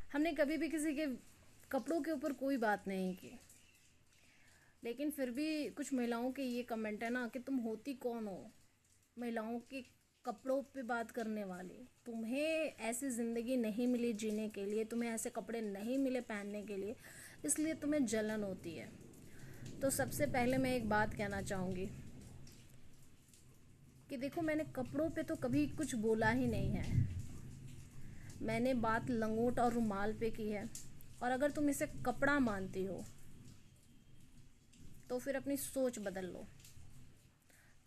हमने कभी भी किसी के कपड़ों के ऊपर कोई बात नहीं की, लेकिन फिर भी कुछ महिलाओं के ये कमेंट है ना कि तुम होती कौन हो महिलाओं के कपड़ों पे बात करने वाली। तुम्हें ऐसी ज़िंदगी नहीं मिली जीने के लिए, तुम्हें ऐसे कपड़े नहीं मिले पहनने के लिए, इसलिए तुम्हें जलन होती है। तो सबसे पहले मैं एक बात कहना चाहूँगी कि देखो, मैंने कपड़ों पे तो कभी कुछ बोला ही नहीं है। मैंने बात लंगोट और रुमाल पे की है। और अगर तुम इसे कपड़ा मानती हो तो फिर अपनी सोच बदल लो।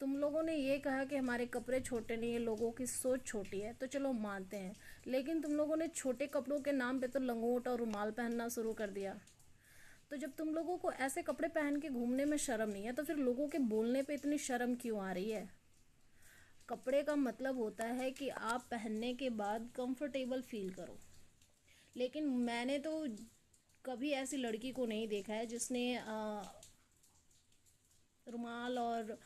तुम लोगों ने ये कहा कि हमारे कपड़े छोटे नहीं है, लोगों की सोच छोटी है, तो चलो मानते हैं। लेकिन तुम लोगों ने छोटे कपड़ों के नाम पे तो लंगोट और रुमाल पहनना शुरू कर दिया। तो जब तुम लोगों को ऐसे कपड़े पहन के घूमने में शर्म नहीं है, तो फिर लोगों के बोलने पे इतनी शर्म क्यों आ रही है? कपड़े का मतलब होता है कि आप पहनने के बाद कंफर्टेबल फील करो। लेकिन मैंने तो कभी ऐसी लड़की को नहीं देखा है जिसने रुमाल और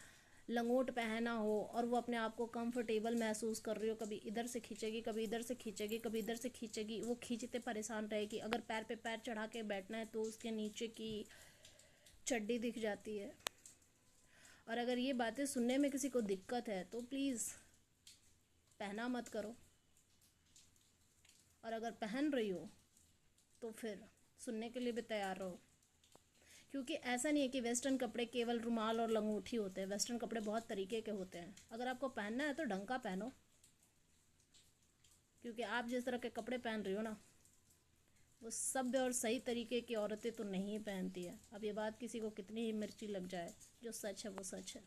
लंगोट पहना हो और वो अपने आप को कंफर्टेबल महसूस कर रही हो। कभी इधर से खींचेगी, कभी इधर से खींचेगी, कभी इधर से खींचेगी, वो खींचते परेशान रहेगी। अगर पैर पे पैर चढ़ा के बैठना है तो उसके नीचे की चड्डी दिख जाती है। और अगर ये बातें सुनने में किसी को दिक्कत है तो प्लीज़ पहना मत करो। और अगर पहन रही हो तो फिर सुनने के लिए भी तैयार रहो। क्योंकि ऐसा नहीं है कि वेस्टर्न कपड़े केवल रुमाल और लंगोटी होते हैं। वेस्टर्न कपड़े बहुत तरीके के होते हैं। अगर आपको पहनना है तो ढंग का पहनो। क्योंकि आप जिस तरह के कपड़े पहन रही हो ना, वो सभ्य और सही तरीके की औरतें तो नहीं पहनती है। अब ये बात किसी को कितनी ही मिर्ची लग जाए, जो सच है वो सच है।